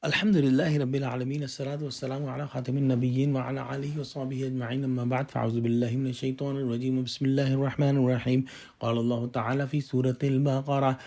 Alhamdulillahi Rabbil Alameen, As-salatu was-salamu ala khatamin nabiyyin wa ala alihi wa sahbihi ajma'in, amma ba'd, fa'udhu billahi minash shaitanir rajim, bismillahir rahmanir rahim. Qala Allah ta'ala fi suratil Baqarah,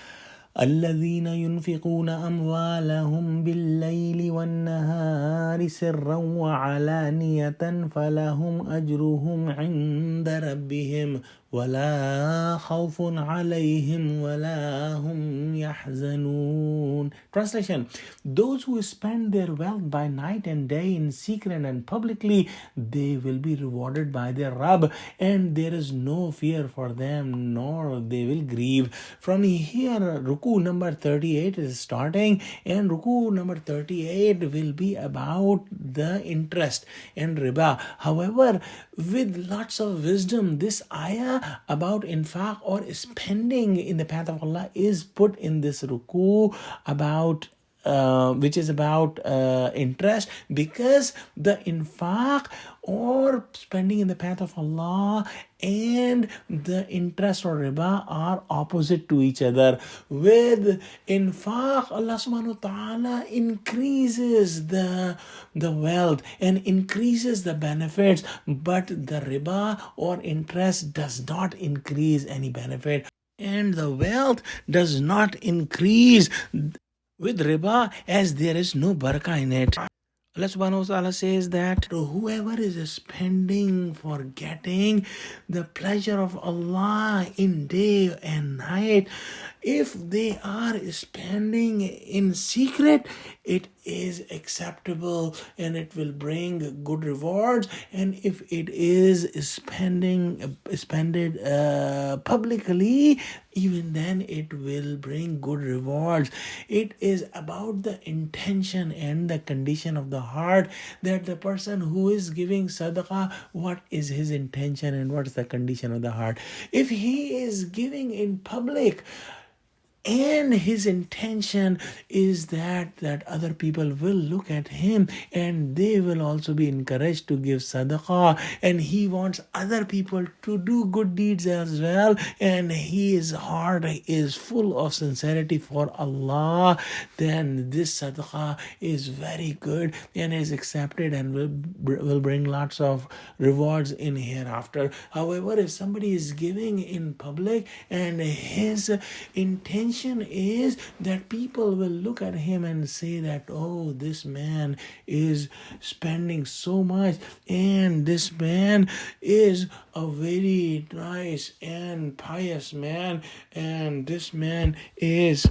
الذين ينفقون أموالهم بالليل والنهار سرا وعلانية فلهم أجرهم عند ربهم ولا خوف عليهم ولا هم يحزنون. Translation: those who spend their wealth by night and day in secret and publicly, they will be rewarded by their Rabb, and there is no fear for them, nor they will grieve. From here, Ruku number 38 is starting, and Ruku number 38 will be about the interest and riba. However, with lots of wisdom, this ayah about infaq or spending in the path of Allah is put in this Ruku about which is about interest, because the infaq or spending in the path of Allah and the interest or riba are opposite to each other. With infaq, Allah subhanahu wa ta'ala increases the wealth and increases the benefits, but the riba or interest does not increase any benefit, and the wealth does not increase with riba, as there is no barakah in it. Allah subhanahu wa ta'ala says that whoever is spending for getting the pleasure of Allah in day and night, if they are spending in secret, it is acceptable and it will bring good rewards. And if it is spended publicly, even then it will bring good rewards. It is about the intention and the condition of the heart, that the person who is giving sadaqah, what is his intention and what is the condition of the heart. If he is giving in public and his intention is that other people will look at him and they will also be encouraged to give sadaqah, and he wants other people to do good deeds as well, and his heart is full of sincerity for Allah, then this sadaqah is very good and is accepted and will bring lots of rewards in hereafter. However, if somebody is giving in public and his intention is that people will look at him and say that, oh, this man is spending so much and this man is a very nice and pious man and this man is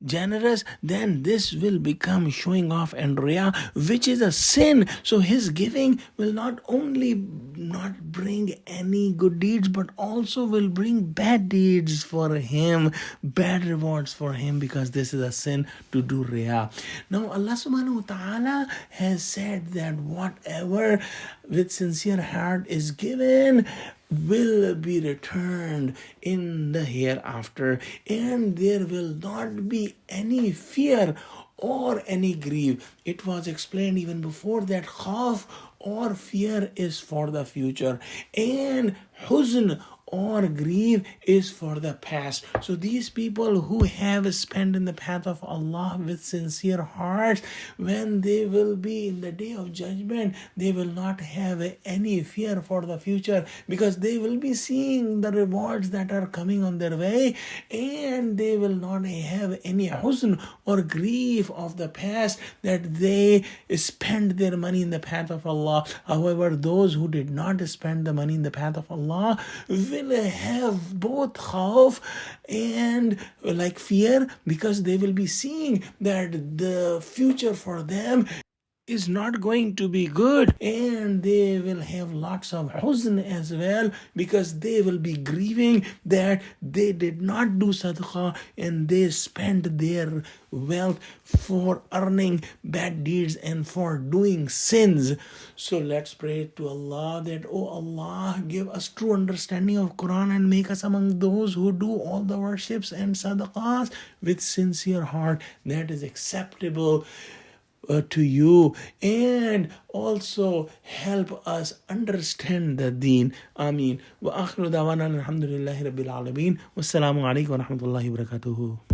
generous, then this will become showing off and riyah, which is a sin. So his giving will not only not bring any good deeds, but also will bring bad deeds for him, bad rewards for him, because this is a sin to do riyah. Now Allah subhanahu wa ta'ala has said that whatever with sincere heart is given will be returned in the hereafter, and there will not be any fear or any grief. It was explained even before that khawf or fear is for the future, and huzn or grief is for the past. So these people who have spent in the path of Allah with sincere hearts, when they will be in the day of judgment, they will not have any fear for the future, because they will be seeing the rewards that are coming on their way, and they will not have any huzn or grief of the past that they spend their money in the path of Allah. However, those who did not spend the money in the path of Allah will have both khawf and like fear, because they will be seeing that the future for them is not going to be good, and they will have lots of huzn as well, because they will be grieving that they did not do sadaqah and they spent their wealth for earning bad deeds and for doing sins. So let's pray to Allah that, oh Allah, give us true understanding of Quran and make us among those who do all the worships and sadaqahs with sincere heart that is acceptable to you, and also help us understand the deen. Ameen. Wa akhiru dawana alhamdulillahi rabbil alameen. Wassalamu alaikum wa rahmatullahi wa barakatuhu.